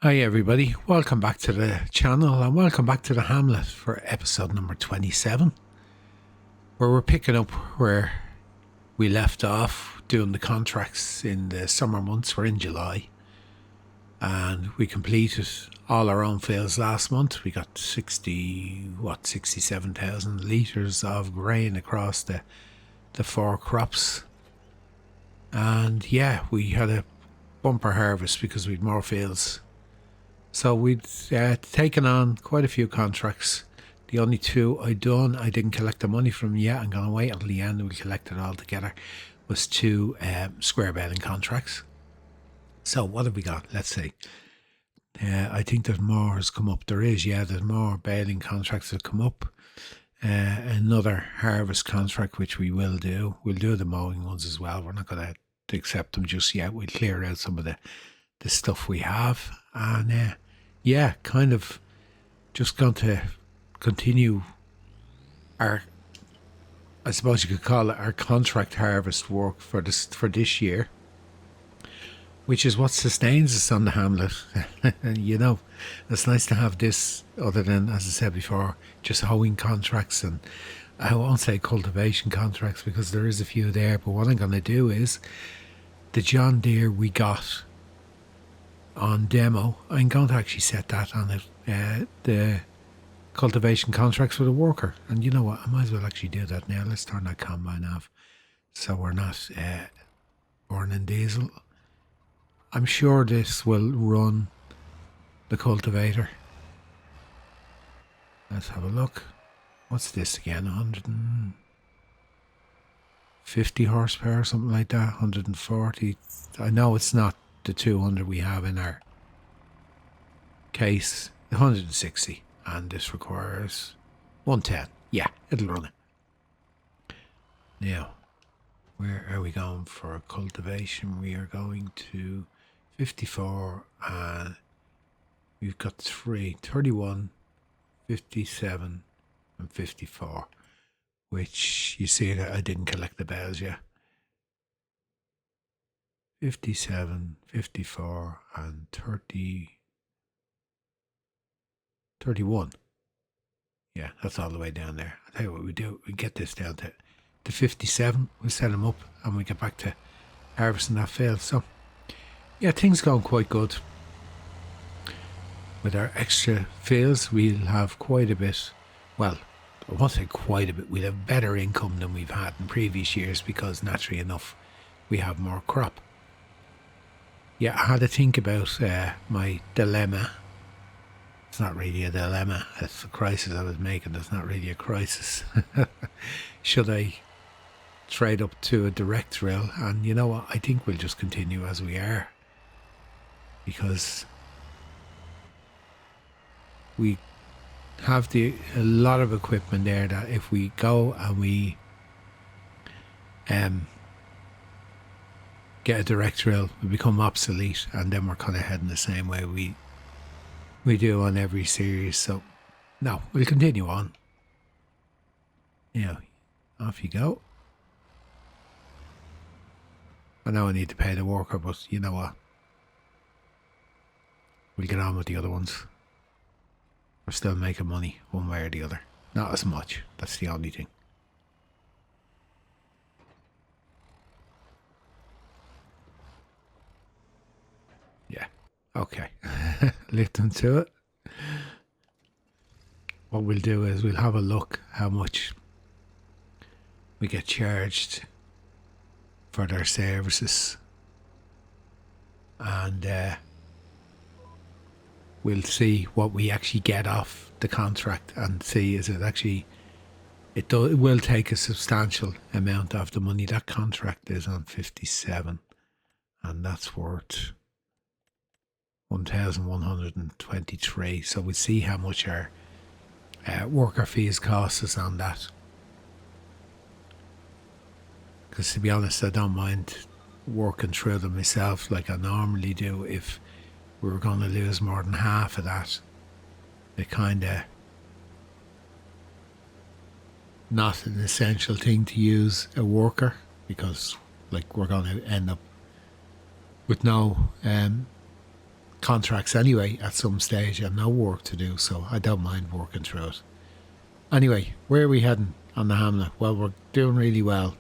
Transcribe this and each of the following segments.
Hi everybody, welcome back to the channel and welcome back to the Hamlet for episode number 27, where we're picking up where we left off doing the contracts in the summer months. We're in July and we completed all our own fields last month. We got 67,000 litres of grain across the four crops, and yeah, we had a bumper harvest because we'd more fields. So we'd taken on quite a few contracts. The only two I didn't collect the money from yet. I'm going to wait until the end and we'll collect it all together. Was two square baling contracts. So what have we got? Let's see. I think there's more has come up. There's more baling contracts that come up. Another harvest contract, which we will do. We'll do the mowing ones as well. We're not going to accept them just yet. We'll clear out some of the stuff we have. And kind of just going to continue our, I suppose you could call it our contract harvest work for this year, which is what sustains us on the Hamlet. And it's nice to have this, other than, as I said before, just hoeing contracts, and I won't say cultivation contracts because there is a few there, but what I'm going to do is the John Deere we got on demo, I'm going to actually set that on it, the cultivation contracts for the worker. And you know what, I might as well actually do that now. Let's turn that combine off so we're not burning diesel. I'm sure this will run the cultivator. Let's have a look. What's this again? 150 horsepower, something like that. 140. I know it's not the 200 we have in our case. 160, and this requires 110. Yeah, it'll run it. Now, where are we going for cultivation? We are going to 54, and we've got 31, 57 and 54, which you see that I didn't collect the bales yet. 57, 54 and 31. Yeah, that's all the way down there. I'll tell you what we do. We get this down to 57. We'll set them up and we get back to harvesting that field. So, yeah, things going quite good. With our extra fields, we'll have quite a bit. Well, I won't say quite a bit. We'll have better income than we've had in previous years because, naturally enough, we have more crop. Yeah, I had to think about my dilemma. It's not really a dilemma. It's a crisis I was making. It's not really a crisis. Should I trade up to a direct drill? And you know what? I think we'll just continue as we are. Because we have a lot of equipment there that if we go and we get a direct drill, we become obsolete, and then we're kind of heading the same way we do on every series. So no, we'll continue on. Off you go. I know I need to pay the worker, but you know what, we'll get on with the other ones. We're still making money one way or the other. Not as much, that's the only thing. Yeah, okay. Lift them to it. What we'll do is we'll have a look how much we get charged for their services, and we'll see what we actually get off the contract and see is it actually, it will take a substantial amount of the money. That contract is on 57 and that's worth 1,123. So we'll see how much our worker fees cost us on that. Because to be honest, I don't mind working through them myself like I normally do. If we were going to lose more than half of that, it kind of not an essential thing to use a worker, because like we're going to end up with no contracts anyway at some stage and no work to do, so I don't mind working through it. Anyway, where are we heading on the Hamlet? Well, we're doing really well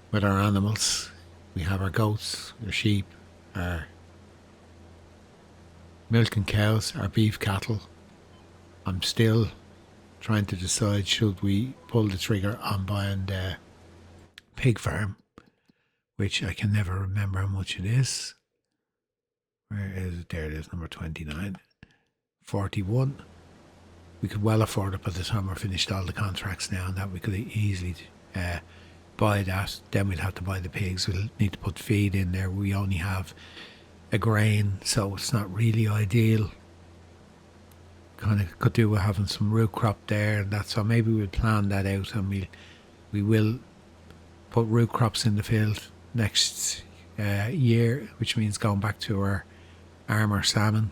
with our animals. We have our goats, our sheep, our milking cows, our beef cattle. I'm still trying to decide, should we pull the trigger on buying the pig farm, which I can never remember how much it is. Where is it? There it is, number 29. 41. We could well afford it by the time we're finished all the contracts now, and that we could easily buy that. Then we'd have to buy the pigs. We'll need to put feed in there. We only have a grain, so it's not really ideal. Kind of could do with having some root crop there and that, so maybe we'll plan that out, and we will put root crops in the field next year, which means going back to our armour salmon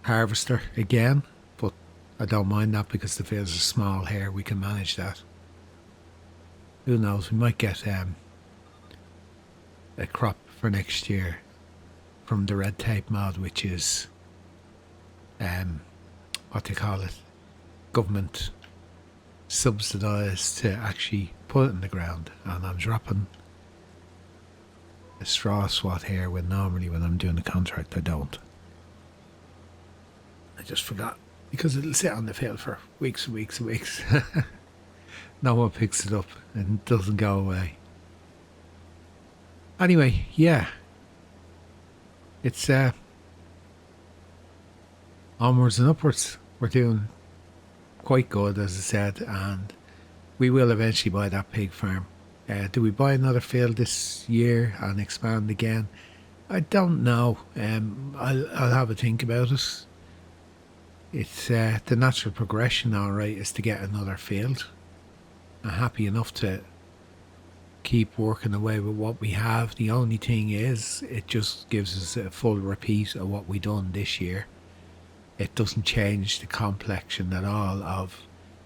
harvester again, but I don't mind that because the fields are small here. We can manage that. Who knows, we might get a crop for next year from the red tape mod, which is what they call it, government subsidised to actually put it in the ground, and I'm dropping a straw swat here when normally when I'm doing a contract I don't. I just forgot because it'll sit on the field for weeks and weeks and weeks. No one picks it up and it doesn't go away. Anyway, yeah, it's onwards and upwards. We're doing quite good, as I said, and we will eventually buy that pig farm. Do we buy another field this year and expand again? I don't know. I'll have a think about it. It's the natural progression, alright, is to get another field. I'm happy enough to keep working away with what we have. The only thing is, it just gives us a full repeat of what we done this year. It doesn't change the complexion at all of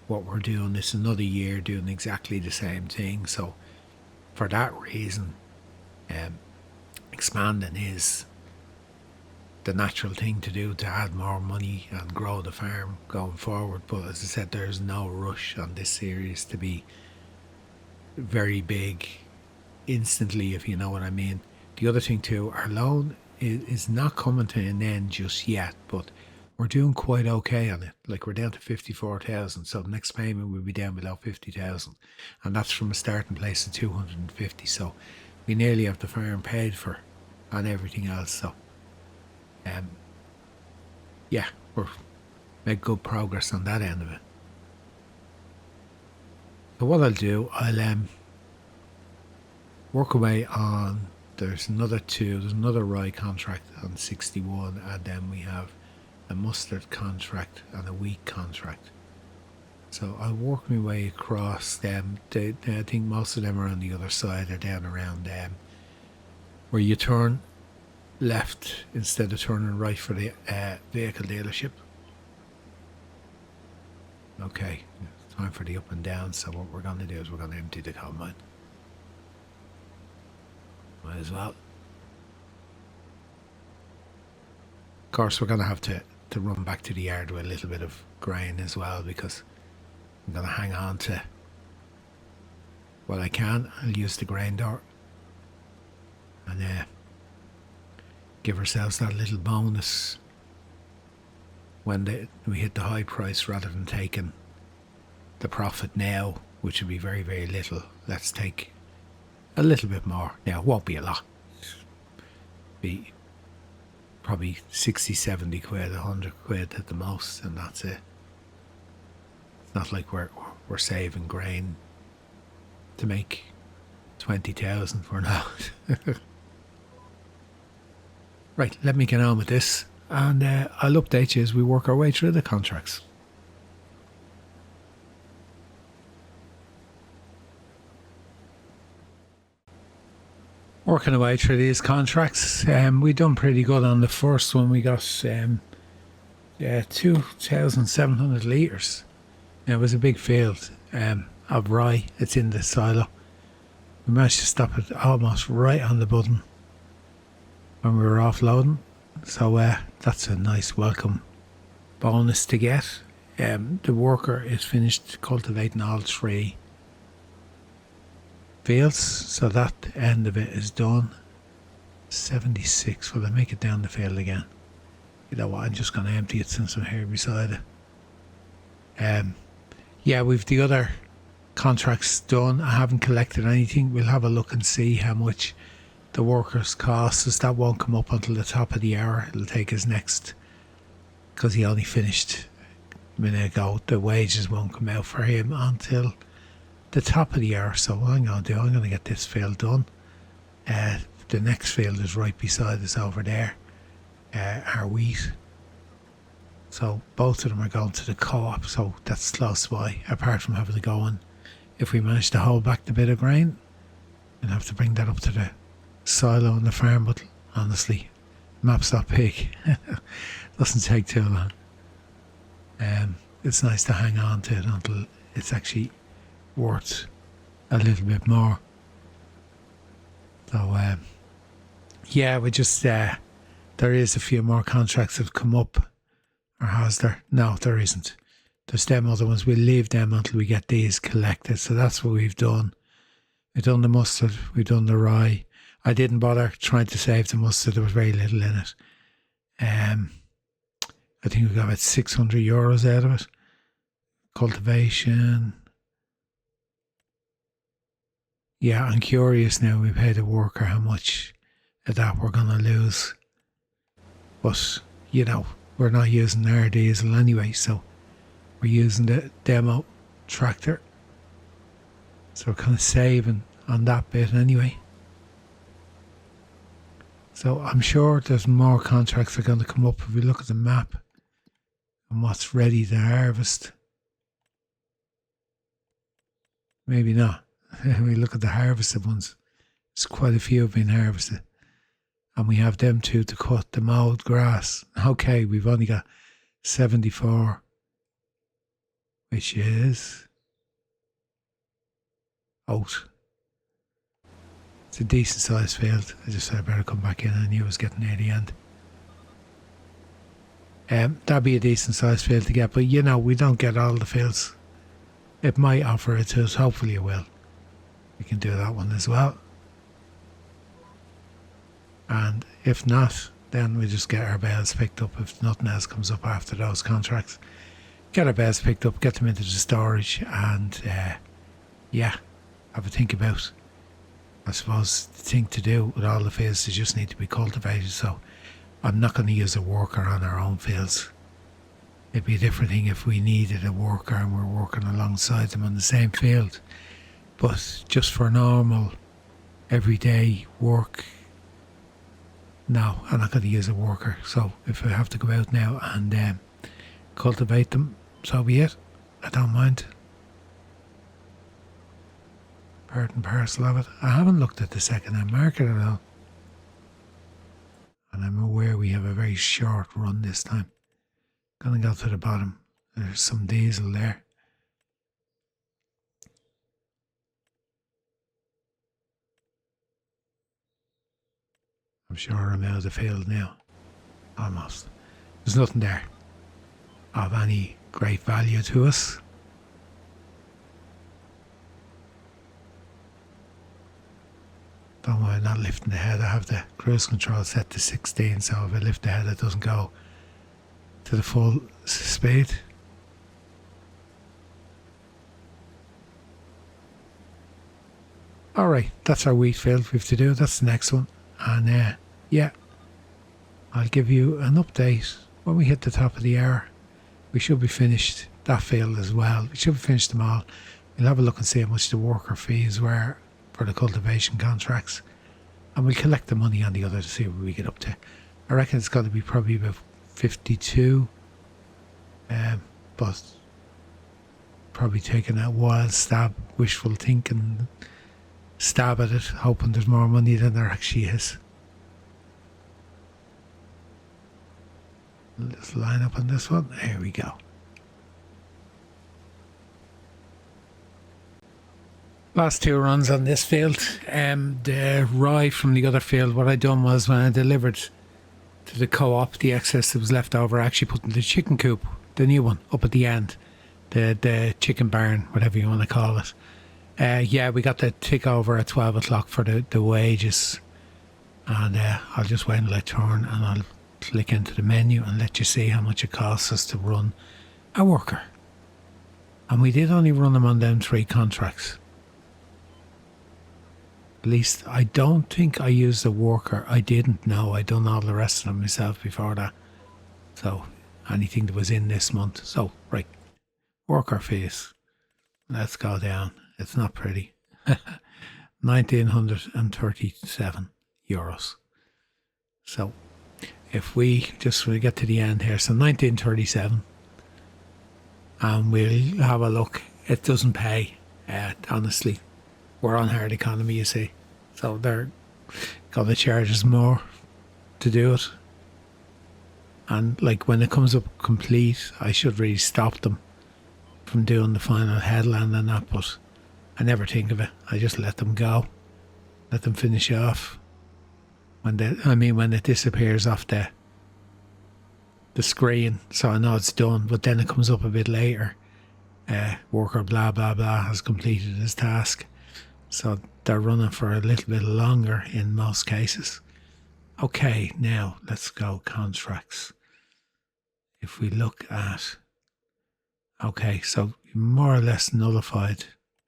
what we're doing. It's another year doing exactly the same thing, so for that reason, expanding is the natural thing to do to add more money and grow the farm going forward. But as I said, there's no rush on this series to be very big instantly, if you know what I mean. The other thing too, our loan is not coming to an end just yet, but we're doing quite okay on it. Like, we're down to 54,000, so the next payment will be down below 50,000, and that's from a starting place of 250. So we nearly have the farm paid for and everything else. So yeah, we're make good progress on that end of it. So what I'll do, I'll work away on, there's another rye contract on 61, and then we have a mustard contract and a wheat contract. So I'll work my way across them. I think most of them are on the other side, or down around where you turn left instead of turning right for the vehicle dealership. Okay, it's time for the up and down, so what we're going to do is we're going to empty the combine. Might as well. Of course, we're going to have to run back to the yard with a little bit of grain as well, because I'm going to hang on to what I can. I'll use the grain door and give ourselves that little bonus when we hit the high price, rather than taking the profit now, which would be very, very little. Let's take a little bit more. Now, it won't be a lot. Be probably 60, 70 quid, 100 quid at the most, and that's it. It's not like we're saving grain to make 20,000 for now. Right, let me get on with this, and I'll update you as we work our way through the contracts. Working away through these contracts, we done pretty good on the first one. We got 2,700 litres. It was a big field of rye. It's in the silo. We managed to stop it almost right on the button. when we were offloading. So that's a nice welcome bonus to get. The worker is finished cultivating all 3 fields, so that end of it is done. 76. Will I make it down the field again? You know what, I'm just going to empty it since I'm here beside it. Yeah, we've the other contracts done. I haven't collected anything. We'll have a look and see how much the workers cost us. That won't come up until the top of the hour. It'll take us next, because he only finished a minute ago. The wages won't come out for him until the top of the hour. So what I'm going to do, I'm going to get this field done. The next field is right beside us over there, our wheat. So both of them are going to the co-op, so that's close by, apart from having to go in. If we manage to hold back the bit of grain, we'll have to bring that up to the silo on the farm, but honestly, map's that big. Doesn't take too long. It's nice to hang on to it until it's actually worth a little bit more. So yeah, we just there is a few more contracts that have come up. Or has there? No, there isn't. There's them other ones. We'll leave them until we get these collected. So that's what we've done. We've done the mustard. We've done the rye. I didn't bother trying to save the mustard. There was very little in it. I think we got about €600 out of it. Cultivation. Yeah, I'm curious now. We paid a worker how much of that we're going to lose. But, you know, we're not using our diesel anyway, so we're using the demo tractor. So we're kind of saving on that bit anyway. So I'm sure there's more contracts that are going to come up if we look at the map and what's ready to harvest. Maybe not. We look at the harvested ones. There's quite a few have been harvested. And we have them two to cut, the mowed grass. Okay, we've only got 74, which is out. It's a decent sized field. I just said I better come back in. I knew I was getting near the end. That'd be a decent sized field to get, but you know, we don't get all the fields. It might offer it to us, hopefully it will. We can do that one as well. And if not, then we just get our bales picked up if nothing else comes up after those contracts. Get our bales picked up, get them into the storage, and yeah, have a think about. I suppose the thing to do with all the fields, they just need to be cultivated. So I'm not going to use a worker on our own fields. It'd be a different thing if we needed a worker and we're working alongside them on the same field. But just for normal, everyday work, no, I'm not going to use a worker. So if I have to go out now and cultivate them, so be it. I don't mind. Part and parcel of it. I haven't looked at the second-hand market at all. And I'm aware we have a very short run this time. Gonna go to the bottom. There's some diesel there. I'm sure I'm out of the field now. Almost. There's nothing there of any great value to us. Don't worry, I'm not lifting the head. I have the cruise control set to 16, so if I lift the head it doesn't go to the full speed. Alright, that's our wheat field we have to do. That's the next one. And yeah, I'll give you an update when we hit the top of the hour. We should be finished that field as well. We should be finished them all. We'll have a look and see how much the worker fees were for the cultivation contracts. And we'll collect the money on the other to see where we get up to. I reckon it's got to be probably about 52. But probably taking a wild stab, wishful thinking, stab at it, hoping there's more money than there actually is. Let's line up on this one. There we go. Last two runs on this field. The rye from the other field, what I done was when I delivered to the co-op, the excess that was left over, I actually put in the chicken coop, the new one, up at the end. The chicken barn, whatever you want to call it. Yeah, we got the tick over at 12 o'clock for the wages. And I'll just wait until I turn and I'll click into the menu and let you see how much it costs us to run a worker. And we did only run them on them 3 contracts. At least I don't think I used a worker. I didn't know. I done all the rest of them myself before that. So anything that was in this month. So right, worker fees. Let's go down. It's not pretty. €1,937. So if we get to the end here, so 1937, and we'll have a look. It doesn't pay, honestly. We're on hard economy, you see, so they're going to charge us more to do it. And like when it comes up complete, I should really stop them from doing the final headland and that, but I never think of it. I just let them go, let them finish off. When it disappears off the screen, so I know it's done. But then it comes up a bit later. Worker blah blah blah has completed his task. So they're running for a little bit longer in most cases. Okay, now let's go contracts. If we look at, okay, so you more or less nullified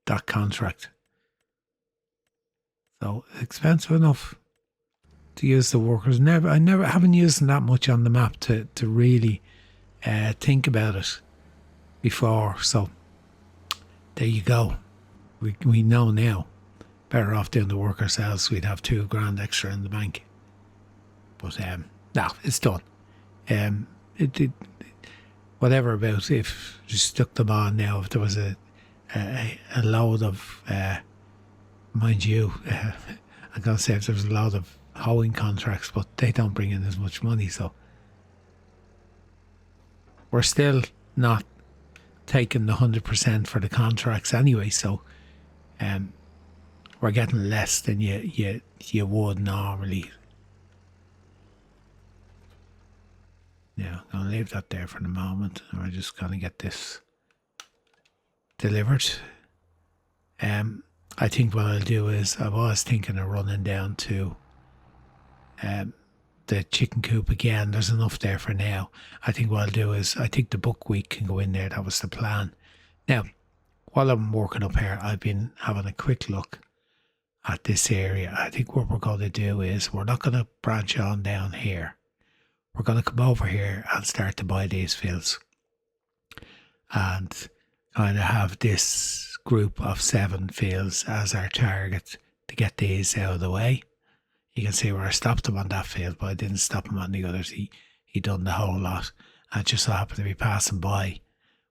that contract. So expensive enough to use the workers. I haven't used them that much on the map to really think about it before. So there you go. We know now. Better off doing the work ourselves. We'd have $2,000 extra in the bank. But no, it's done. Whatever about if you stuck them on now. If there was a load of, mind you, I'm gonna say if there was a load of hoeing contracts, but they don't bring in as much money, so we're still not taking the 100% for the contracts anyway, so we're getting less than you would normally. Now I'm going to leave that there for the moment, and we're just going to get this delivered. I think what I'll do is, I was thinking of running down to the chicken coop again. There's enough there for now. I think what I'll do is, I think the buckwheat can go in there. That was the plan. Now, while I'm working up here, I've been having a quick look at this area. I think what we're going to do is, we're not going to branch on down here. We're going to come over here and start to buy these fields. And kind of have this group of 7 fields as our target to get these out of the way. You can see where I stopped him on that field, but I didn't stop him on the others. He done the whole lot. I just so happened to be passing by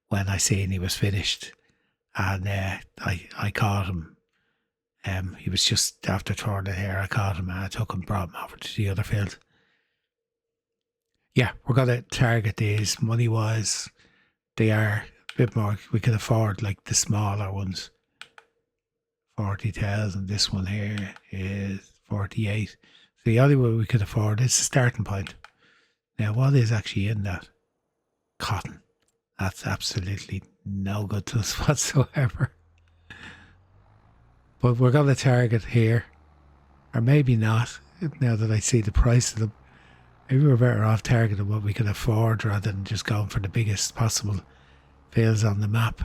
when I seen he was finished, and I caught him. He was just after turning here. I caught him and I took him, brought him over to the other field. Yeah, we're going to target these money wise. They are a bit more. We can afford like the smaller ones. 40,000. This one here is 48. So the only way we could afford is the starting point. Now, what is actually in that? Cotton. That's absolutely no good to us whatsoever. But we're going to target here, or maybe not. Now that I see the price of them, maybe we're better off targeting what we can afford rather than just going for the biggest possible fields on the map.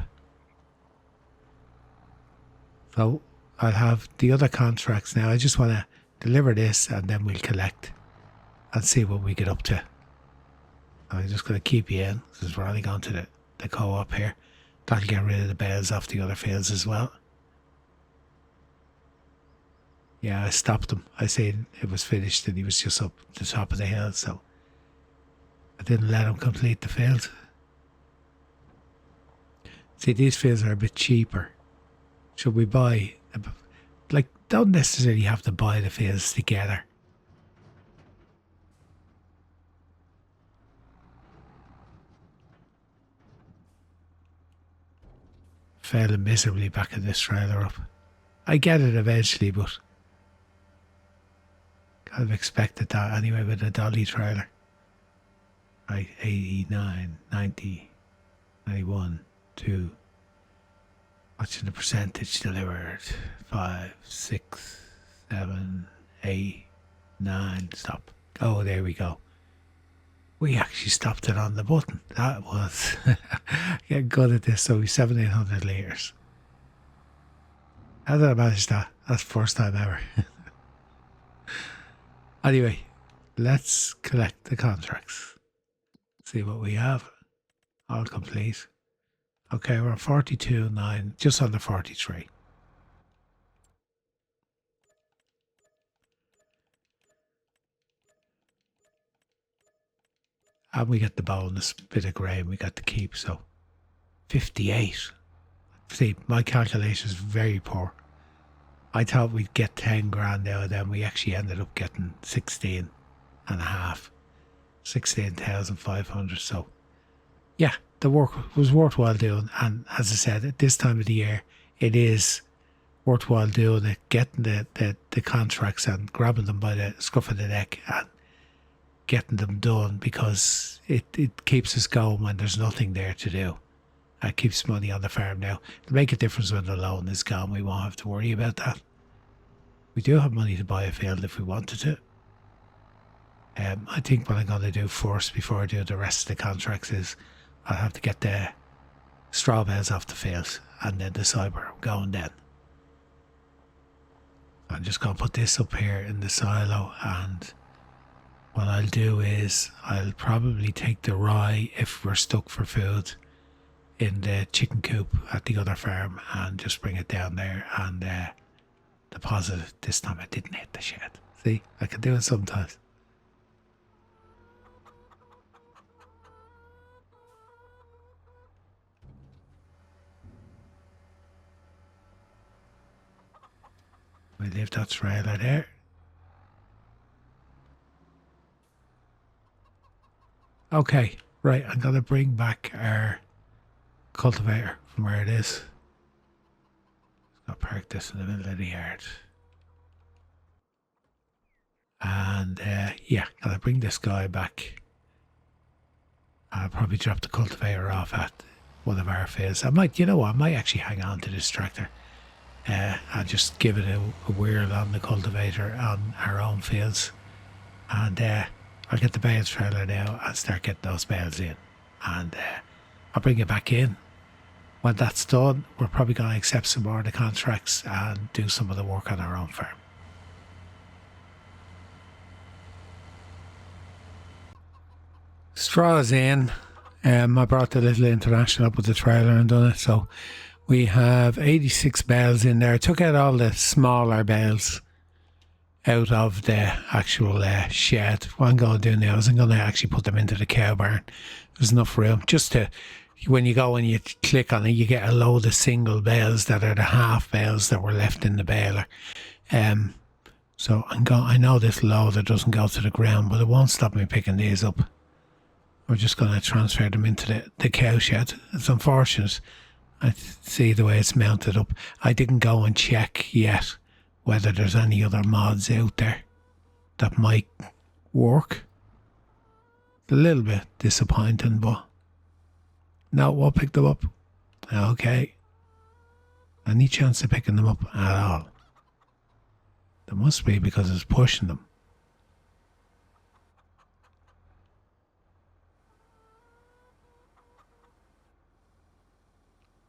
So I'll have the other contracts now. I just want to deliver this and then we'll collect and see what we get up to. I'm just going to keep you in because we're only going to the co-op here. That'll get rid of the bales off the other fields as well. Yeah, I stopped him. I said it was finished and he was just up the top of the hill, so I didn't let him complete the field. See, these fields are a bit cheaper. Should we buy, like, don't necessarily have to buy the fields together. Failing miserably back in this trailer up. I get it eventually, but kind of expected that anyway with a dolly trailer. Right, 89, 90, 91, 2. Watching the percentage delivered. 5, 6, 7, 8, 9. Stop. Oh, there we go. We actually stopped it on the button. That was getting good at this. So we 1,700 litres. How did I manage that? That's the first time ever. Anyway, let's collect the contracts. See what we have. All complete. Okay, we're at 42.9, just under 43. And we get the bonus bit of grain we got to keep, so 58. See, my calculation is very poor. I thought we'd get 10 grand out of them. We actually ended up getting 16 and a half. 16,500. So, yeah, the work was worthwhile doing. And as I said, at this time of the year, it is worthwhile doing it, getting the contracts and grabbing them by the scruff of the neck and getting them done, because it keeps us going when there's nothing there to do. It keeps money on the farm now. It'll make a difference when the loan is gone. We won't have to worry about that. We do have money to buy a field if we wanted to. I think what I'm going to do first, before I do the rest of the contracts, is I'll have to get the straw bales off the field and then decide where I'm going then. I'm just going to put this up here in the silo, and what I'll do is I'll probably take the rye, if we're stuck for food, in the chicken coop at the other farm, and just bring it down there and deposit it. This time I didn't hit the shed. See, I can do it sometimes. We leave that trailer there. Okay, right, I'm going to bring back our cultivator from where it is. I'll park this in the middle of the yard. And yeah, going to bring this guy back. I'll probably drop the cultivator off at one of our fields. I might, you know what, I might actually hang on to this tractor. And just give it a whirl on the cultivator on our own fields. And I'll get the bales trailer now and start getting those bales in. And I'll bring it back in. When that's done, we're probably going to accept some more of the contracts and do some of the work on our own farm. Straw's in. I brought the little international up with the trailer and done it. So we have 86 bales in there. I took out all the smaller bales out of the actual shed. What I'm going to do now is I'm going to actually put them into the cow barn. There's enough room just to, when you go and you click on it, you get a load of single bales that are the half bales that were left in the baler. So I know this loader doesn't go to the ground, but it won't stop me picking these up. We're just going to transfer them into the cow shed. It's unfortunate. I see the way it's mounted up. I didn't go and check yet whether there's any other mods out there that might work. It's a little bit disappointing, but no, we'll pick them up. Okay. Any chance of picking them up at all? There must be, because it's pushing them.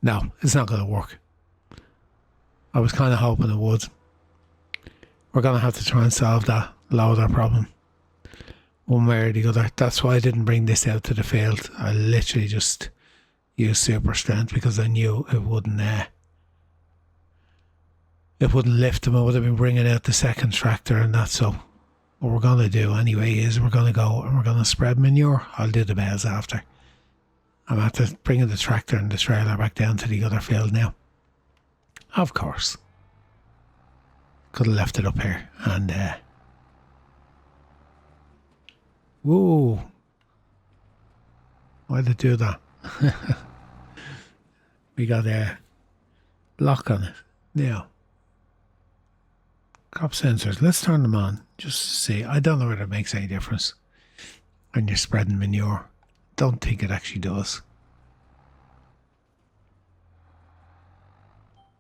No, it's not going to work. I was kind of hoping it would. We're going to have to try and solve that loader problem one way or the other. That's why I didn't bring this out to the field. I literally just used super strength because I knew it wouldn't lift them. I would have been bringing out the second tractor and that. So what we're going to do anyway is we're going to go and we're going to spread manure. I'll do the bales after. I'm after bringing the tractor and the trailer back down to the other field now. Of course. Could have left it up here and whoa. Why'd it do that? We got a lock on it now. Crop sensors. Let's turn them on just to see. I don't know whether it makes any difference when you're spreading manure. Don't think it actually does.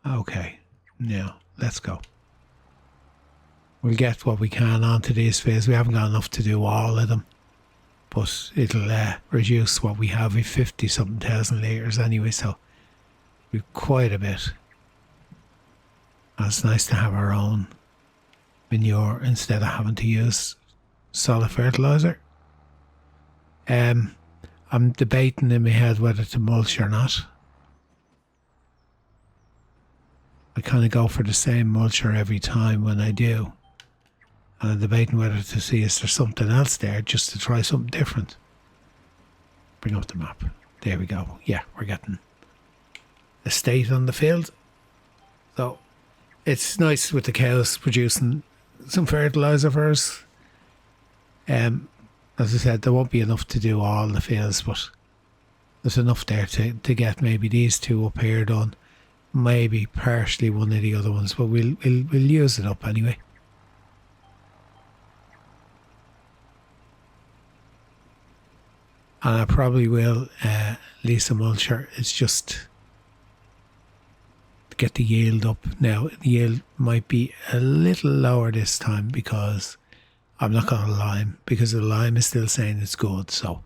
Okay, now let's go. We'll get what we can onto these fields. We haven't got enough to do all of them, but it'll reduce what we have with 50 something thousand litres anyway, so we've quite a bit. And it's nice to have our own manure instead of having to use solid fertiliser. I'm debating in my head whether to mulch or not. I kind of go for the same mulcher every time when I do. And I'm debating whether to see is there something else there just to try something different. Bring up the map. There we go. Yeah, we're getting a state on the field. So it's nice with the cows producing some fertiliser for us. As I said, there won't be enough to do all the fields, but there's enough there to get maybe these two up here done. Maybe partially one of the other ones, but we'll use it up anyway. And I probably will lease a mulcher. It's just to get the yield up. Now, the yield might be a little lower this time because I'm not going to lime, because the lime is still saying it's good, so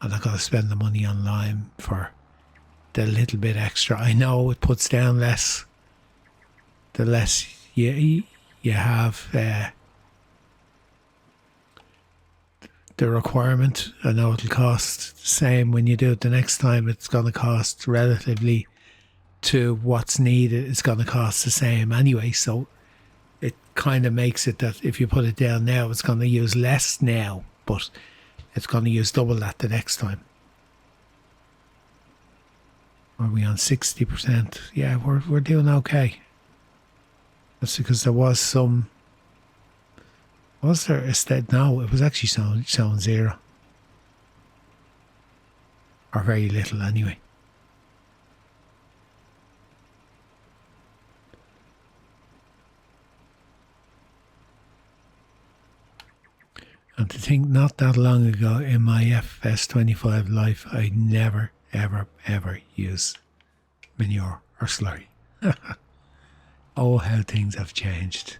I'm not going to spend the money on lime for the little bit extra. I know it puts down less the less you have the requirement. I know it'll cost the same when you do it the next time. It's going to cost relatively to what's needed. It's going to cost the same anyway, so it kind of makes it that if you put it down now, it's going to use less now, but it's going to use double that the next time. Are we on 60%? Yeah, we're doing okay. That's because there was some. Was there a state? No, it was actually showing zero. Or very little anyway. And to think not that long ago in my FS25 life, I never, ever, ever used manure or slurry. Oh, how things have changed.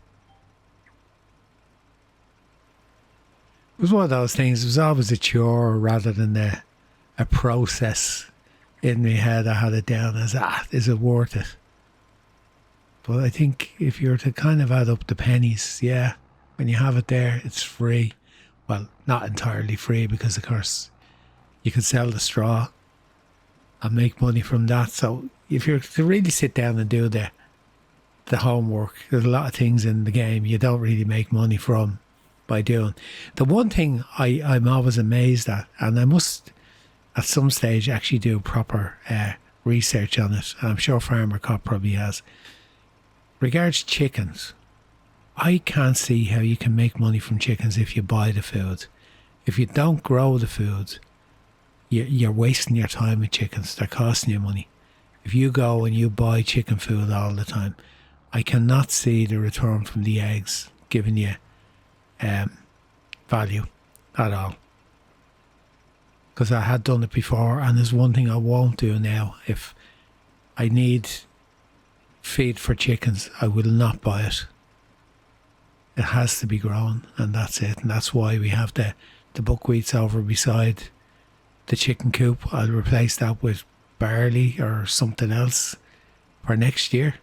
It was one of those things, it was always a chore rather than a process in my head. I had it down as, is it worth it? But I think if you were to kind of add up the pennies, yeah, when you have it there, it's free. Well, not entirely free because, of course, you could sell the straw and make money from that. So if you're to really sit down and do the homework, there's a lot of things in the game you don't really make money from by doing. The one thing I'm always amazed at, and I must at some stage actually do proper research on it, and I'm sure Farmer Cop probably has, regards chickens. I can't see how you can make money from chickens if you buy the food. If you don't grow the food, you're wasting your time with chickens. They're costing you money. If you go and you buy chicken food all the time, I cannot see the return from the eggs giving you value at all. Because I had done it before, and there's one thing I won't do now. If I need feed for chickens, I will not buy it. It has to be grown, and that's it. And that's why we have the buckwheats over beside the chicken coop. I'll replace that with barley or something else for next year.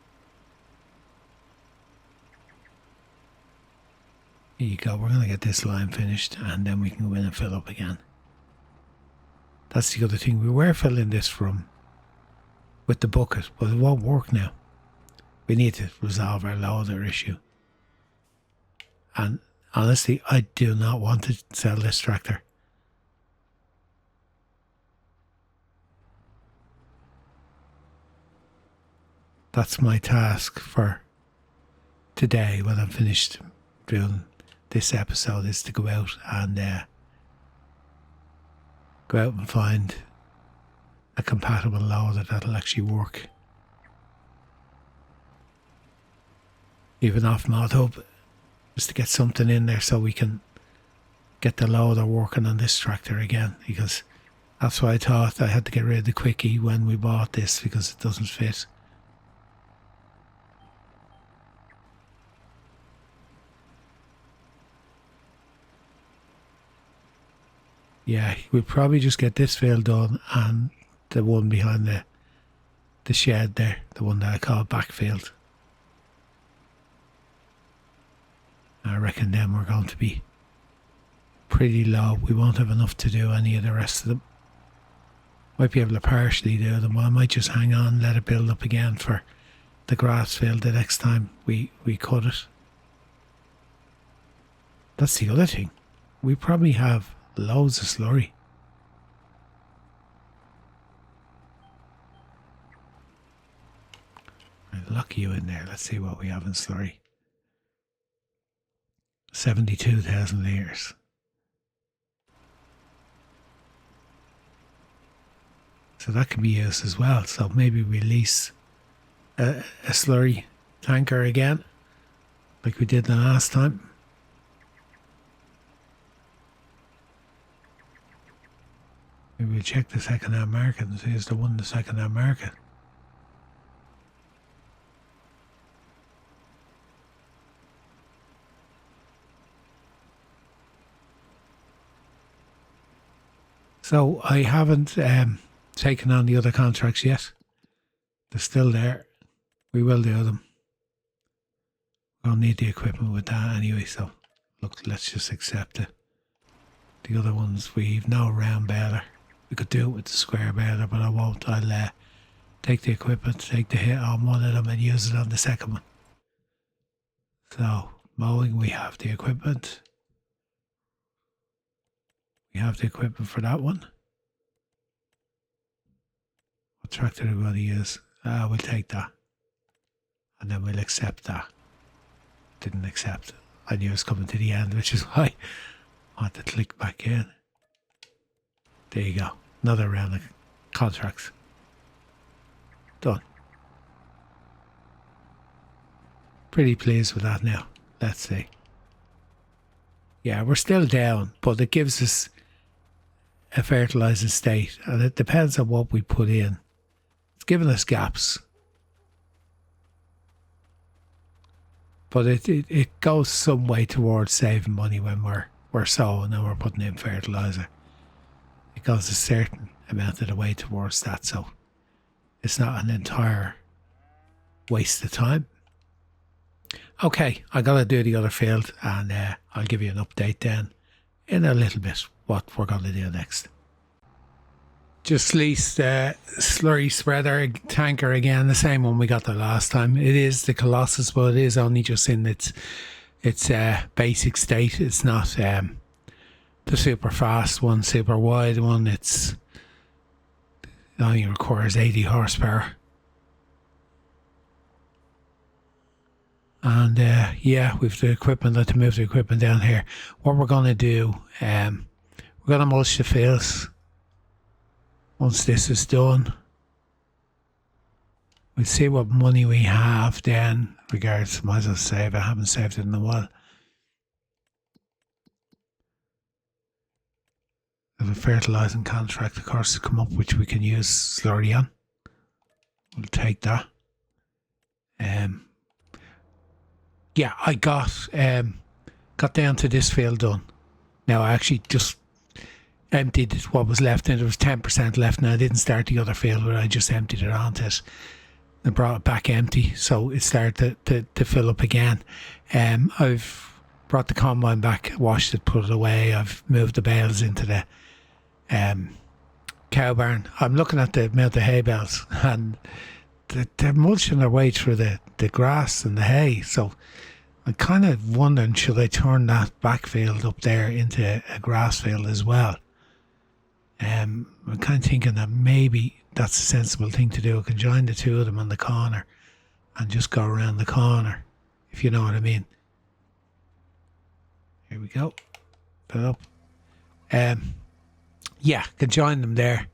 Here you go. We're going to get this line finished, and then we can go in and fill up again. That's the other thing. We were filling this from with the bucket, but it won't work now. We need to resolve our loader issue. And honestly, I do not want to sell this tractor. That's my task for today when I'm finished doing this episode, is to go out and find a compatible loader that'll actually work. even off mod hub, just to get something in there so we can get the loader working on this tractor again, because that's why I thought I had to get rid of the quickie when we bought this, because it doesn't fit. Yeah, we'll probably just get this field done and the one behind the shed there, the one that I call backfield. I reckon then we're going to be pretty low. We won't have enough to do any of the rest of them. Might be able to partially do them. I might just hang on, let it build up again for the grass field the next time we cut it. That's the other thing. We probably have loads of slurry. I'll lock you in there. Let's see what we have in slurry. 72,000 litres. So that can be used as well. So maybe release a slurry tanker again, like we did the last time. Maybe we'll check the second-hand market and see is there one in the second-hand market. So I haven't taken on the other contracts yet. They're still there. We will do them. We'll need the equipment with that anyway, so look, let's just accept it. The other ones, we've no round baler. We could do it with the square baler, but I won't. I'll take the equipment, take the hit on one of them and use it on the second one. So, mowing, we have the equipment. We have the equipment for that one. What tractor are we going to use? We'll take that. And then we'll accept that. Didn't accept it. I knew it was coming to the end, which is why I had to click back in. There you go. Another round of contracts. Done. Pretty pleased with that now. Let's see. Yeah, we're still down, but it gives us a fertilising state, and it depends on what we put in. It's giving us gaps. But it goes some way towards saving money when we're sowing and we're putting in fertiliser. It goes a certain amount of the way towards that, so it's not an entire waste of time. Okay, I gotta do the other field, and I'll give you an update then in a little bit what we're gonna do next. Just leased slurry spreader tanker again, the same one we got the last time. It is the Colossus, but it is only just in its basic state. It's not the super fast one, super wide one. It only requires 80 horsepower. And yeah, we've the equipment. Let's move the equipment down here. What we're going to do, we're going to mulch the fields. Once this is done, we'll see what money we have then. Regards, might as well save. I haven't saved it in a while. There's a fertilising contract, of course, to come up, which we can use slurry on. We'll take that. Yeah, I got down to this field done. Now I actually just emptied what was left, and there was 10% left. Now I didn't start the other field, but I just emptied it onto it and brought it back empty, so it started to fill up again. I've brought the combine back, washed it, put it away. I've moved the bales into the cow barn. I'm looking at the amount of hay bales, and they're mulching their way through the grass and the hay, so I'm kind of wondering, should I turn that backfield up there into a grass field as well? I'm kind of thinking that maybe that's a sensible thing to do. I can join the two of them on the corner and just go around the corner, if you know what I mean. Here we go. Put it up. Yeah, can join them there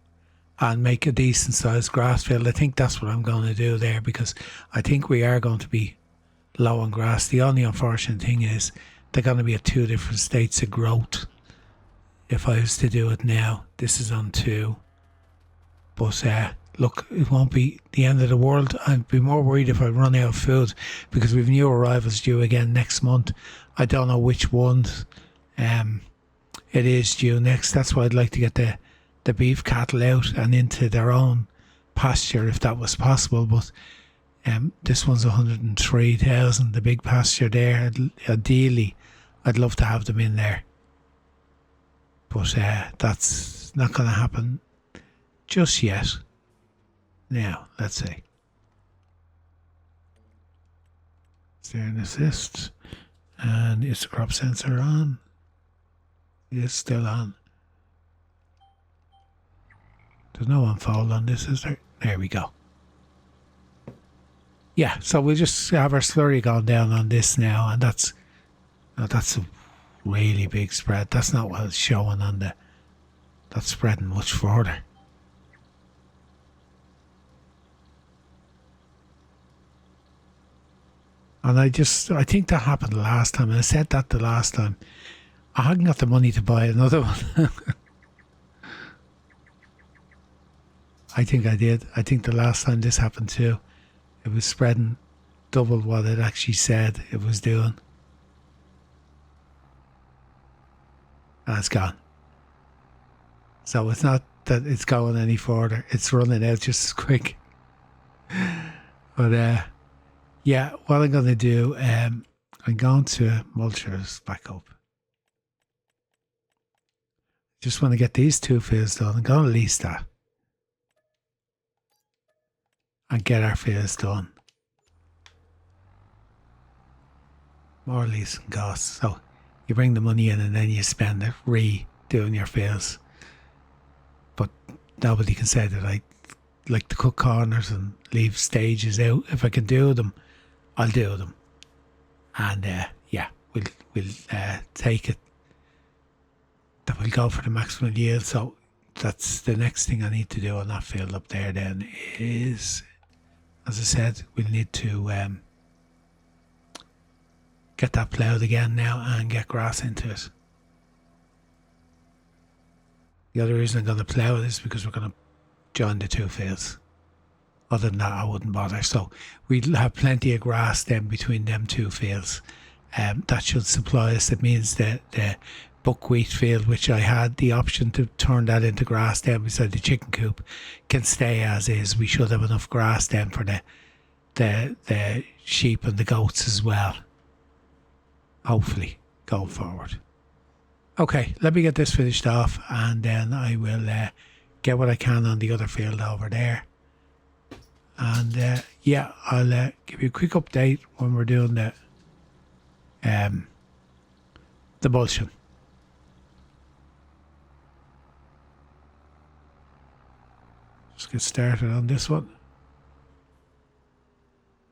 and make a decent sized grass field. I think that's what I'm going to do there, because I think we are going to be low on grass. The only unfortunate thing is they're going to be at 2 different states of growth. If I was to do it now, this is on 2. But look, it won't be the end of the world. I'd be more worried if I run out of food, because we've new arrivals due again next month. I don't know which ones it is due next. That's why I'd like to get the beef cattle out and into their own pasture if that was possible. But this one's 103,000, the big pasture there. Ideally, I'd love to have them in there. But that's not going to happen just yet. Now, let's see. Is there an assist? And is the crop sensor on? It is still on. There's no unfold on this, is there? There we go. Yeah, so we'll just have our slurry gone down on this now, and that's a really big spread. That's not what it's showing on the... That's spreading much further. And I think that happened the last time, and I said that the last time. I hadn't got the money to buy another one. I think I did. I think the last time this happened too, it was spreading double what it actually said it was doing. And it's gone. So it's not that it's going any further. It's running out just as quick. But yeah, what I'm going to do, I'm going to mulchers back up. Just want to get these 2 fields done. I'm going to lease that. And get our fields done. More leasing costs. So you bring the money in and then you spend it redoing your fields. But nobody can say that I like to cut corners and leave stages out. If I can do them, I'll do them. And yeah, we'll take it. That will go for the maximum yield. So that's the next thing I need to do on that field up there then is, as I said, we'll need to get that ploughed again now and get grass into it. The other reason I'm going to plough it is because we're going to join the 2 fields. Other than that, I wouldn't bother. So we'll have plenty of grass then between them 2 fields. That should supply us. It means that the buckwheat field, which I had the option to turn that into grass down beside the chicken coop, can stay as is. We should have enough grass then for the sheep and the goats as well. Hopefully, going forward. Okay, let me get this finished off, and then I will get what I can on the other field over there. And yeah, I'll give you a quick update when we're doing the mulching. Just get started on this one.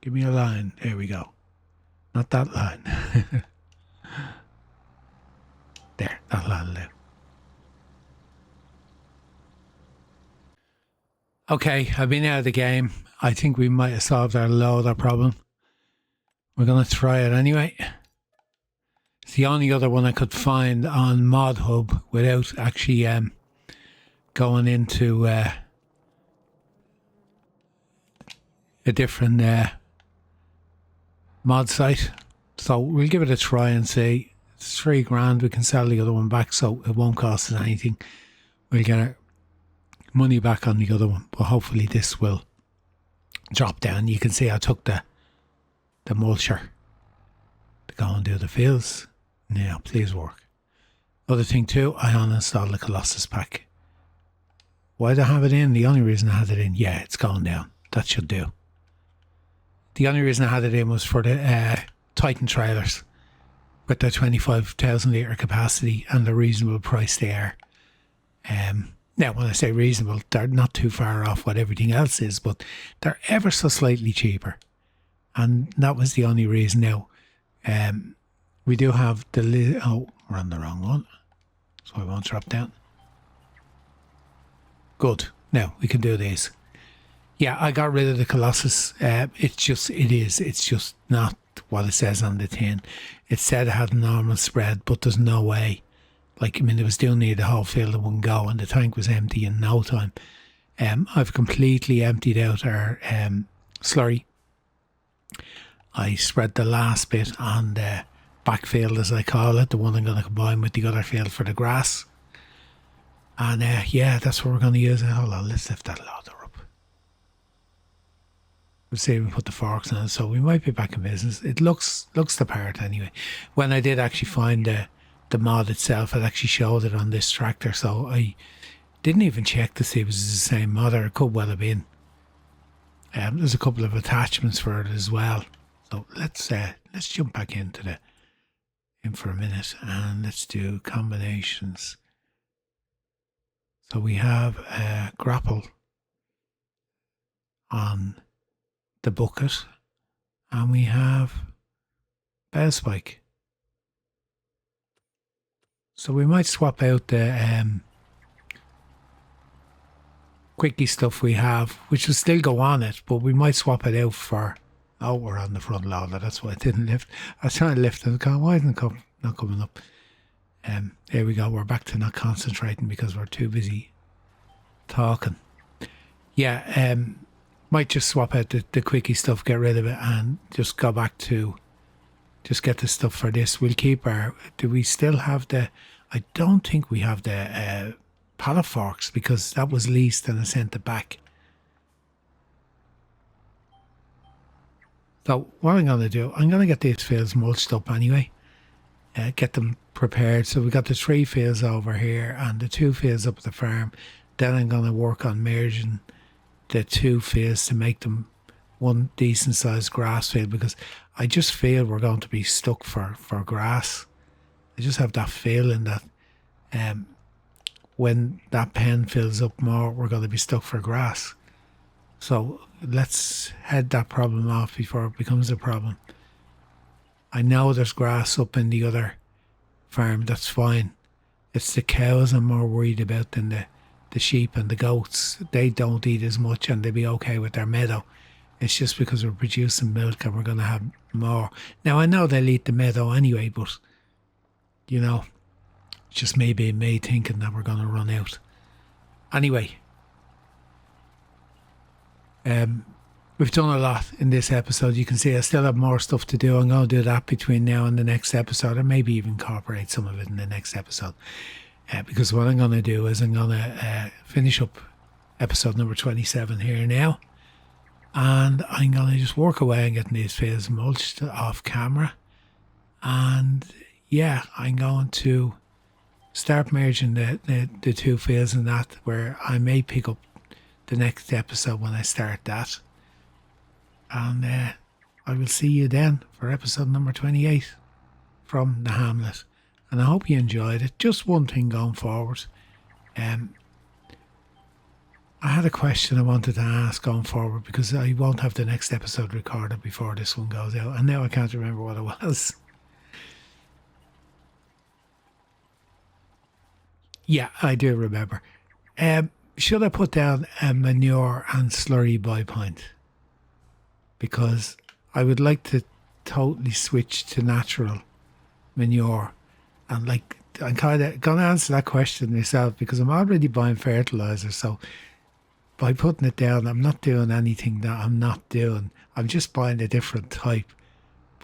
Give me a line. There we go. Not that line. There, that line will do. Okay, I've been out of the game. I think we might have solved our loader problem. We're going to try it anyway. It's the only other one I could find on ModHub without actually going into a different mod site. So we'll give it a try and see. It's $3,000. We can sell the other one back, so it won't cost us anything. We'll get our money back on the other one, but hopefully this will drop down. You can see I took the mulcher to go and do the fields. Now, please work. Other thing too, I uninstalled the Colossus pack. Why did I have it in? The only reason I had it in, yeah, it's gone down. That should do. The only reason I had it in was for the Titan trailers with their 25,000 litre capacity and the reasonable price they are. Now, when I say reasonable, they're not too far off what everything else is, but they're ever so slightly cheaper. And that was the only reason. Now, we do have the... Oh, we're on the wrong one. So I won't drop down. Good. Now, we can do these. Yeah, I got rid of the Colossus. It's just not what it says on the tin. It said it had normal spread, but there's no way. Like, I mean, it was down near the whole field in one go, and the tank was empty in no time. I've completely emptied out our slurry. I spread the last bit on the backfield, as I call it, the one I'm going to combine with the other field for the grass. And yeah, that's what we're going to use. Hold on, let's lift that loader up. We'll see if we put the forks on it, so we might be back in business. It looks the part anyway. When I did actually find the mod itself, it actually showed it on this tractor, so I didn't even check to see if it was the same mod, or it could well have been. There's a couple of attachments for it as well. So let's jump back in for a minute, and let's do combinations. So we have a grapple on the bucket, and we have bale spike. So we might swap out the quickie stuff we have, which will still go on it, but we might swap it out for... Oh, we're on the front loader. That's why I didn't lift. I was trying to lift it. Why isn't it not coming up? There we go. We're back to not concentrating because we're too busy talking. Yeah, might just swap out the quickie stuff, get rid of it, and just go back to just get the stuff for this. We'll keep our... Do we still have the... I don't think we have the pallet forks, because that was leased and I sent it back. So what I'm going to do, I'm going to get these fields mulched up anyway. Get them prepared. So we got the 3 fields over here and the 2 fields up at the farm. Then I'm going to work on merging the 2 fields to make them one decent sized grass field, because I just feel we're going to be stuck for grass. I just have that feeling that when that pen fills up more, we're going to be stuck for grass. So let's head that problem off before it becomes a problem. I know there's grass up in the other farm, that's fine. It's the cows I'm more worried about than the sheep and the goats. They don't eat as much and they'll be okay with their meadow. It's just because we're producing milk and we're going to have more. Now I know they'll eat the meadow anyway, but you know, it's just maybe me thinking that we're going to run out. Anyway, we've done a lot in this episode. You can see I still have more stuff to do. I'm going to do that between now and the next episode, or maybe even incorporate some of it in the next episode. Because what I'm going to do is I'm going to finish up episode number 27 here now. And I'm going to just work away and getting these fields mulched off camera. And yeah, I'm going to start merging the 2 fields and that, where I may pick up the next episode when I start that. And I will see you then for episode number 28 from the Hamlet. And I hope you enjoyed it. Just one thing going forward. I had a question I wanted to ask going forward, because I won't have the next episode recorded before this one goes out. And now I can't remember what it was. Yeah, I do remember. Should I put down a manure and slurry buy point? Because I would like to totally switch to natural manure. And like, I'm kind of going to answer that question myself, because I'm already buying fertilizer. So by putting it down, I'm not doing anything that I'm not doing. I'm just buying a different type.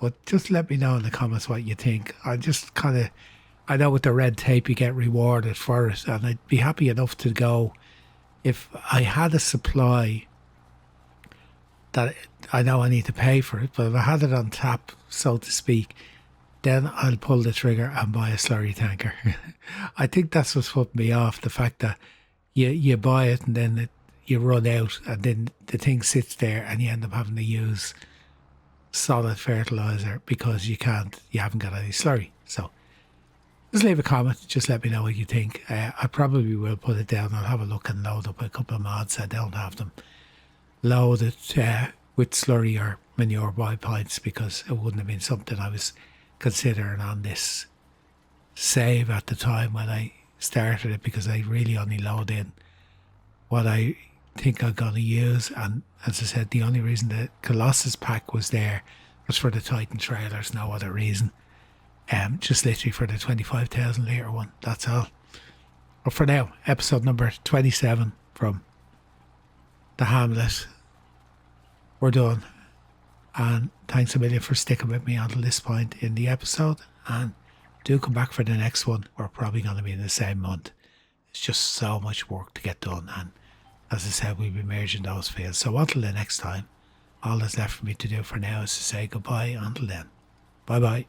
But just let me know in the comments what you think. I just kind of... I know with the red tape you get rewarded for it, and I'd be happy enough to go if I had a supply that I know I need to pay for it, but if I had it on tap, so to speak, then I'll pull the trigger and buy a slurry tanker. I think that's what's put me off, the fact that you buy it and then you run out, and then the thing sits there and you end up having to use solid fertilizer because you haven't got any slurry. So just leave a comment. Just let me know what you think. I probably will put it down. I'll have a look and load up a couple of mods. I don't have them loaded with slurry or manure buy points, because it wouldn't have been something I was considering on this save at the time when I started it, because I really only load in what I think I'm going to use. And as I said, the only reason the Colossus pack was there It's for the Titan trailers, no other reason. Just literally for the 25,000 litre one, that's all. But for now, episode number 27 from the Hamlet. We're done. And thanks a million for sticking with me until this point in the episode. And do come back for the next one. We're probably going to be in the same month. It's just so much work to get done. And as I said, we'll be merging those fields. So until the next time, all that's left for me to do for now is to say goodbye. Until then, bye bye.